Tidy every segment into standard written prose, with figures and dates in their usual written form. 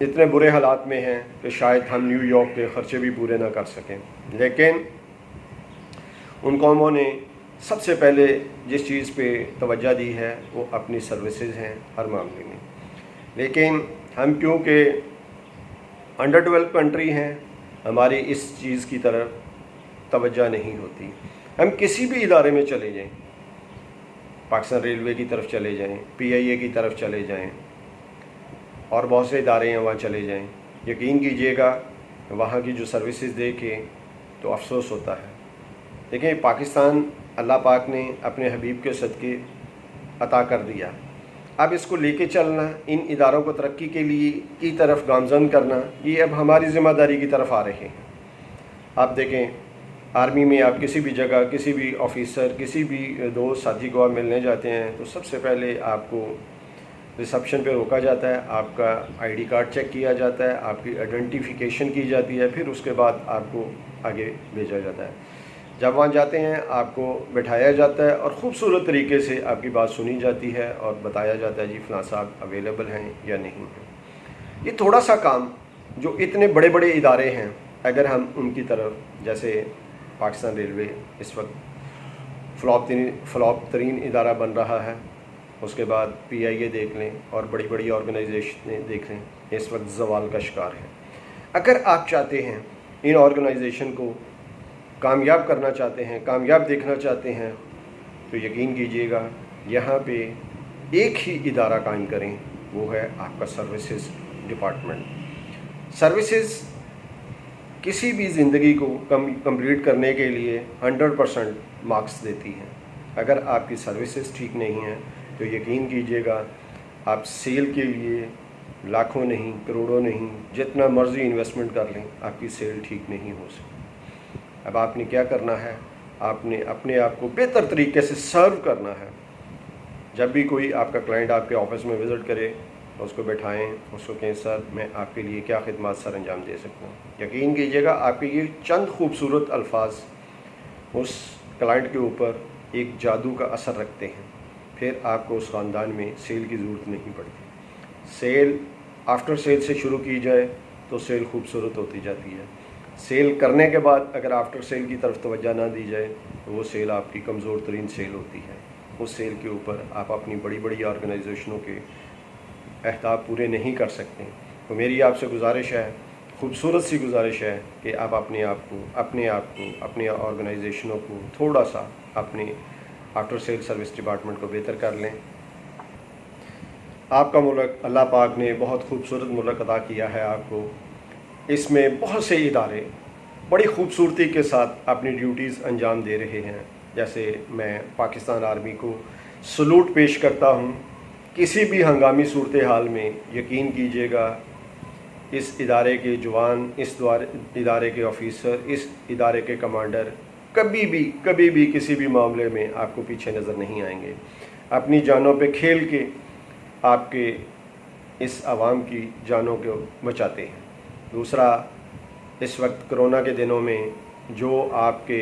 اتنے برے حالات میں ہیں کہ شاید ہم نیو یارک کے خرچے بھی پورے نہ کر سکیں، لیکن ان قوموں نے سب سے پہلے جس چیز پہ توجہ دی ہے وہ اپنی سروسز ہیں ہر معاملے میں۔ لیکن ہم کیونکہ انڈر ڈیولپ کنٹری ہیں، ہماری اس چیز کی طرف توجہ نہیں ہوتی۔ ہم کسی بھی ادارے میں چلے جائیں، پاکستان ریلوے کی طرف چلے جائیں، PIA کی طرف چلے جائیں، اور بہت سے ادارے ہیں وہاں چلے جائیں، یقین کیجئے گا وہاں کی جو سروسز دیکھے تو افسوس ہوتا ہے۔ دیکھیں پاکستان اللہ پاک نے اپنے حبیب کے صدقے عطا کر دیا، اب اس کو لے کے چلنا، ان اداروں کو ترقی کے لیے کی طرف گامزن کرنا، یہ اب ہماری ذمہ داری کی طرف آ رہے ہیں۔ آپ دیکھیں آرمی میں آپ کسی بھی جگہ کسی بھی آفیسر کسی بھی دوست ساتھی کو آپ ملنے جاتے ہیں تو سب سے پہلے آپ کو ریسیپشن پہ روکا جاتا ہے، آپ کا ID کارڈ چیک کیا جاتا ہے، آپ کی آئیڈینٹیفیکیشن کی جاتی ہے، پھر اس کے بعد آپ کو آگے بھیجا جاتا ہے۔ جب وہاں جاتے ہیں آپ کو بٹھایا جاتا ہے اور خوبصورت طریقے سے آپ کی بات سنی جاتی ہے اور بتایا جاتا ہے جی فلاں صاحب اویلیبل ہیں یا نہیں ہیں۔ یہ تھوڑا سا کام جو اتنے بڑے بڑے ادارے ہیں، اگر ہم ان کی طرف، جیسے پاکستان ریلوے اس وقت فلاپ ترین ادارہ بن رہا ہے، اس کے بعد PIA دیکھ لیں اور بڑی بڑی آرگنائزیشنیں دیکھ لیں، اس وقت زوال کا شکار ہے۔ اگر آپ چاہتے ہیں ان آرگنائزیشن کو کامیاب کرنا چاہتے ہیں، کامیاب دیکھنا چاہتے ہیں، تو یقین کیجئے گا یہاں پہ ایک ہی ادارہ قائم کریں، وہ ہے آپ کا سروسز ڈپارٹمنٹ۔ سروسز کسی بھی زندگی کو کمپلیٹ کرنے کے لیے 100% مارکس دیتی ہیں۔ اگر آپ کی سروسز ٹھیک نہیں ہیں تو یقین کیجئے گا آپ سیل کے لیے لاکھوں نہیں، کروڑوں نہیں، جتنا مرضی انویسٹمنٹ کر لیں، آپ کی سیل ٹھیک نہیں ہو سکتی۔ اب آپ نے کیا کرنا ہے، آپ نے اپنے آپ کو بہتر طریقے سے سرو کرنا ہے۔ جب بھی کوئی آپ کا کلائنٹ آپ کے آفس میں وزٹ کرے، اس کو بٹھائیں، اس کو کہیں سر میں آپ کے لیے کیا خدمات سر انجام دے سکتا ہوں۔ یقین کیجئے گا آپ کے یہ چند خوبصورت الفاظ اس کلائنٹ کے اوپر ایک جادو کا اثر رکھتے ہیں، پھر آپ کو اس خاندان میں سیل کی ضرورت نہیں پڑتی۔ سیل آفٹر سیل سے شروع کی جائے تو سیل خوبصورت ہوتی جاتی ہے۔ سیل کرنے کے بعد اگر آفٹر سیل کی طرف توجہ نہ دی جائے تو وہ سیل آپ کی کمزور ترین سیل ہوتی ہے۔ اس سیل کے اوپر آپ اپنی بڑی بڑی آرگنائزیشنوں کے اہداف پورے نہیں کر سکتے۔ تو میری آپ سے گزارش ہے، خوبصورت سی گزارش ہے کہ آپ اپنے آپ کو اپنی آرگنائزیشنوں کو تھوڑا سا اپنے آفٹر سیل سروس ڈپارٹمنٹ کو بہتر کر لیں۔ آپ کا ملک اللہ پاک نے بہت خوبصورت ملک عطا کیا ہے آپ کو، اس میں بہت سے ادارے بڑی خوبصورتی کے ساتھ اپنی ڈیوٹیز انجام دے رہے ہیں۔ جیسے میں پاکستان آرمی کو سلوٹ پیش کرتا ہوں، کسی بھی ہنگامی صورتحال میں یقین کیجئے گا اس ادارے کے جوان، اس ادارے کے آفیسر، اس ادارے کے کمانڈر کبھی بھی کسی بھی معاملے میں آپ کو پیچھے نظر نہیں آئیں گے، اپنی جانوں پہ کھیل کے آپ کے اس عوام کی جانوں کو بچاتے ہیں۔ دوسرا، اس وقت کرونا کے دنوں میں جو آپ کے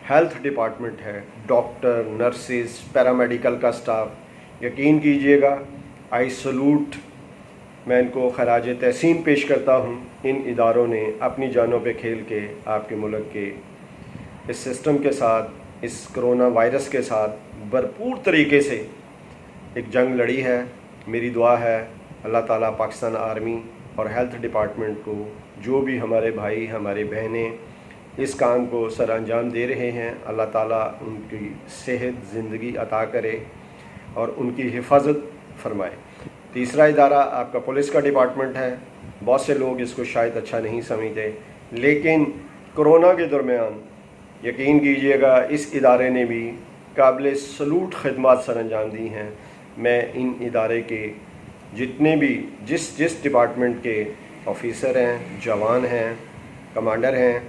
ہیلتھ ڈپارٹمنٹ ہے، ڈاکٹر، نرسز، پیرامیڈیکل کا سٹاف، یقین کیجئے گا آئی سلوٹ، میں ان کو خراج تحسین پیش کرتا ہوں۔ ان اداروں نے اپنی جانوں پہ کھیل کے آپ کے ملک کے اس سسٹم کے ساتھ، اس کرونا وائرس کے ساتھ بھرپور طریقے سے ایک جنگ لڑی ہے۔ میری دعا ہے اللہ تعالیٰ پاکستان آرمی اور ہیلتھ ڈپارٹمنٹ کو، جو بھی ہمارے بھائی ہمارے بہنیں اس کام کو سر انجام دے رہے ہیں، اللہ تعالیٰ ان کی صحت زندگی عطا کرے اور ان کی حفاظت فرمائے۔ تیسرا ادارہ آپ کا پولیس کا ڈپارٹمنٹ ہے۔ بہت سے لوگ اس کو شاید اچھا نہیں سمجھتے، لیکن کرونا کے درمیان یقین کیجئے گا اس ادارے نے بھی قابل سلوٹ خدمات سر انجام دی ہیں۔ میں ان ادارے کے جتنے بھی جس ڈپارٹمنٹ کے آفیسر ہیں، جوان ہیں، کمانڈر ہیں،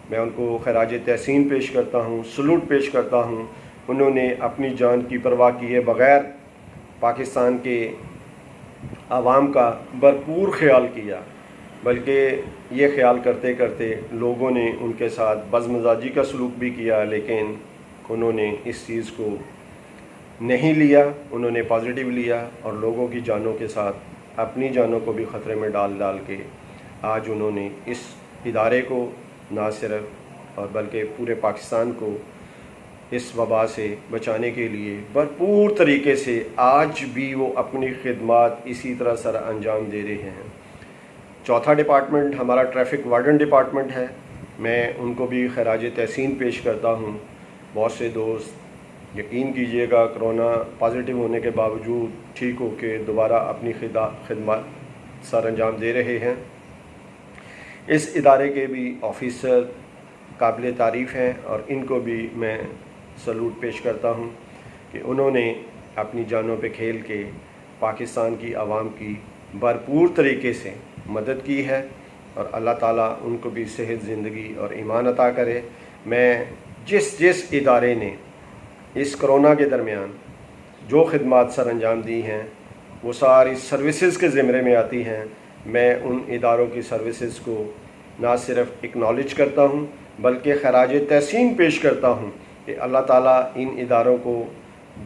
میں ان کو خراج تحسین پیش کرتا ہوں، سلوٹ پیش کرتا ہوں۔ انہوں نے اپنی جان کی پرواہ کیے بغیر پاکستان کے عوام کا بھرپور خیال کیا، بلکہ یہ خیال کرتے کرتے لوگوں نے ان کے ساتھ بدمزاجی کا سلوک بھی کیا، لیکن انہوں نے اس چیز کو نہیں لیا، انہوں نے پازیٹیو لیا اور لوگوں کی جانوں کے ساتھ اپنی جانوں کو بھی خطرے میں ڈال کے آج انہوں نے اس ادارے کو نہ صرف اور بلکہ پورے پاکستان کو اس وبا سے بچانے کے لیے بھرپور طریقے سے آج بھی وہ اپنی خدمات اسی طرح سر انجام دے رہے ہیں۔ چوتھا ڈپارٹمنٹ ہمارا ٹریفک وارڈن ڈپارٹمنٹ ہے، میں ان کو بھی خراج تحسین پیش کرتا ہوں۔ بہت سے دوست یقین کیجئے گا کرونا پازیٹیو ہونے کے باوجود ٹھیک ہو کے دوبارہ اپنی خدمات سر انجام دے رہے ہیں۔ اس ادارے کے بھی آفیسر قابل تعریف ہیں اور ان کو بھی میں سلوٹ پیش کرتا ہوں کہ انہوں نے اپنی جانوں پہ کھیل کے پاکستان کی عوام کی بھرپور طریقے سے مدد کی ہے، اور اللہ تعالیٰ ان کو بھی صحت، زندگی اور ایمان عطا کرے۔ میں جس ادارے نے اس کرونا کے درمیان جو خدمات سر انجام دی ہیں وہ ساری سروسز کے زمرے میں آتی ہیں، میں ان اداروں کی سروسز کو نہ صرف اکنالج کرتا ہوں بلکہ خراج تحسین پیش کرتا ہوں کہ اللہ تعالیٰ ان اداروں کو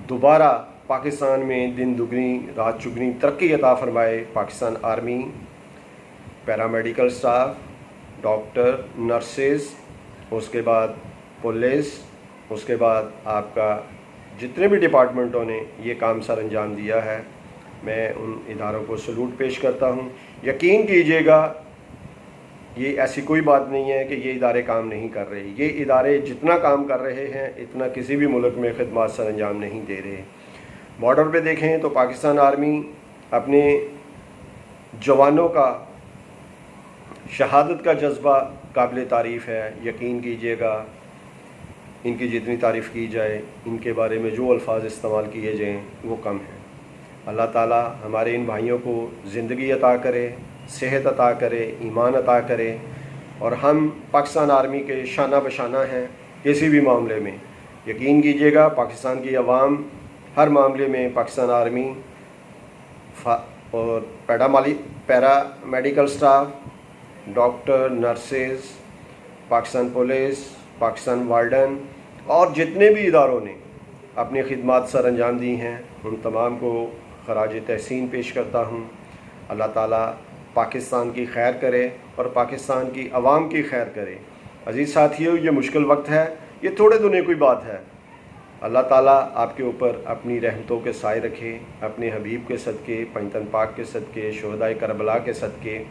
دوبارہ پاکستان میں دن دگنی رات چگنی ترقی عطا فرمائے۔ Pakistan army, paramedical staff, doctor, nurses, اس کے بعد پولیس، اس کے بعد آپ کا جتنے بھی ڈپارٹمنٹوں نے یہ کام سر انجام دیا ہے، میں ان اداروں کو سلوٹ پیش کرتا ہوں۔ یقین کیجئے گا یہ ایسی کوئی بات نہیں ہے کہ یہ ادارے کام نہیں کر رہے، یہ ادارے جتنا کام کر رہے ہیں اتنا کسی بھی ملک میں خدمات سر انجام نہیں دے رہے۔ بارڈر پہ دیکھیں تو پاکستان آرمی اپنے جوانوں کا شہادت کا جذبہ قابل تعریف ہے۔ یقین کیجئے گا ان کی جتنی تعریف کی جائے، ان کے بارے میں جو الفاظ استعمال کیے جائیں وہ کم ہیں۔ اللہ تعالیٰ ہمارے ان بھائیوں کو زندگی عطا کرے، صحت عطا کرے، ایمان عطا کرے، اور ہم پاکستان آرمی کے شانہ بشانہ ہیں کسی بھی معاملے میں۔ یقین کیجئے گا پاکستان کی عوام ہر معاملے میں پاکستان آرمی اور paramedical staff, doctor, nurses, Pakistan police, Pakistan warden اور جتنے بھی اداروں نے اپنی خدمات سر انجام دی ہیں ان تمام کو خراج تحسین پیش کرتا ہوں۔ اللہ تعالیٰ پاکستان کی خیر کرے اور پاکستان کی عوام کی خیر کرے۔ عزیز ساتھیو، یہ مشکل وقت ہے، یہ تھوڑے دنوں کی بات ہے۔ اللہ تعالیٰ آپ کے اوپر اپنی رحمتوں کے سائے رکھے، اپنے حبیب کے صدقے، پنجتن پاک کے صدقے، شہدائے کربلا کے صدقے۔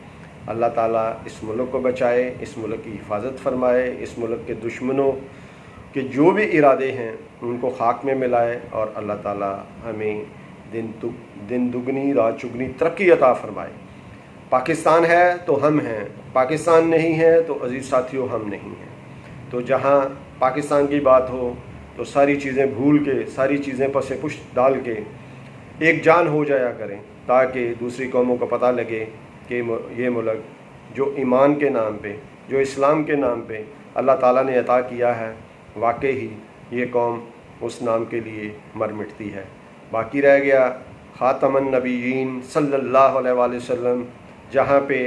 اللہ تعالیٰ اس ملک کو بچائے، اس ملک کی حفاظت فرمائے، اس ملک کے دشمنوں کے جو بھی ارادے ہیں ان کو خاک میں ملائے، اور اللہ تعالیٰ ہمیں دن دگنی رات چگنی ترقی عطا فرمائے۔ پاکستان ہے تو ہم ہیں، پاکستان نہیں ہے تو عزیز ساتھیوں ہم نہیں ہیں۔ تو جہاں پاکستان کی بات ہو تو ساری چیزیں بھول کے، ساری چیزیں پس پشت ڈال کے ایک جان ہو جایا کریں، تاکہ دوسری قوموں کو پتہ لگے کہ یہ ملک جو ایمان کے نام پہ، جو اسلام کے نام پہ اللہ تعالیٰ نے عطا کیا ہے، واقعی ہی یہ قوم اس نام کے لیے مر مٹتی ہے۔ باقی رہ گیا خاتم النبیین صلی اللہ علیہ وآلہ وسلم، جہاں پہ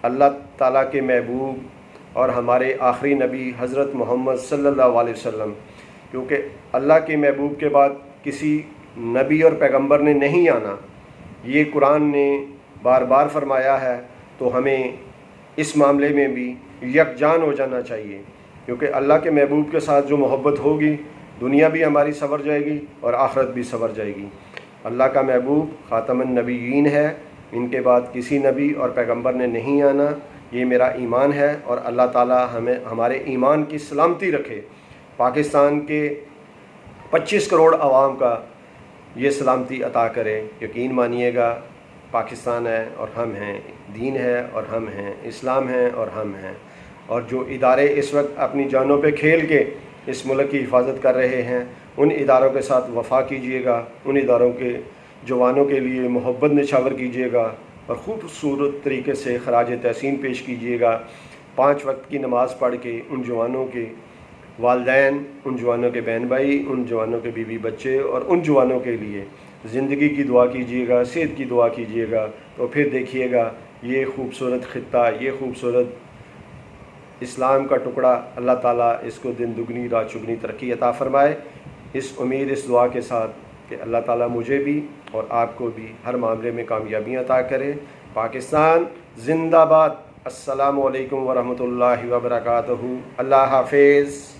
اللہ تعالیٰ کے محبوب اور ہمارے آخری نبی حضرت محمد صلی اللہ علیہ وسلم، کیونکہ اللہ کے محبوب کے بعد کسی نبی اور پیغمبر نے نہیں آنا، یہ قرآن نے بار بار فرمایا ہے، تو ہمیں اس معاملے میں بھی یکجان ہو جانا چاہیے، کیونکہ اللہ کے محبوب کے ساتھ جو محبت ہوگی دنیا بھی ہماری سنور جائے گی اور آخرت بھی سنور جائے گی۔ اللہ کا محبوب خاتم النبیین ہے، ان کے بعد کسی نبی اور پیغمبر نے نہیں آنا، یہ میرا ایمان ہے، اور اللہ تعالیٰ ہمارے ایمان کی سلامتی رکھے، پاکستان کے 25 کروڑ عوام کا یہ سلامتی عطا کرے۔ یقین مانیے گا پاکستان ہے اور ہم ہیں، دین ہے اور ہم ہیں، اسلام ہے اور ہم ہیں، اور جو ادارے اس وقت اپنی جانوں پہ کھیل کے اس ملک کی حفاظت کر رہے ہیں ان اداروں کے ساتھ وفا کیجیے گا، ان اداروں کے جوانوں کے لیے محبت نچھاور کیجیے گا اور خوبصورت طریقے سے خراج تحسین پیش کیجیے گا۔ 5 وقت کی نماز پڑھ کے ان جوانوں کے والدین، ان جوانوں کے بہن بھائی، ان جوانوں کے بیوی بچے اور ان جوانوں کے لیے زندگی کی دعا کیجیے گا، صحت کی دعا کیجیے گا، تو پھر دیکھیے گا یہ خوبصورت خطہ، یہ خوبصورت اسلام کا ٹکڑا اللہ تعالیٰ اس کو دن دگنی رات چگنی ترقی عطا فرمائے۔ اس امید، اس دعا کے ساتھ کہ اللہ تعالیٰ مجھے بھی اور آپ کو بھی ہر معاملے میں کامیابی عطا کرے۔ پاکستان زندہ باد۔ السلام علیکم ورحمۃ اللہ وبرکاتہ۔ اللہ حافظ۔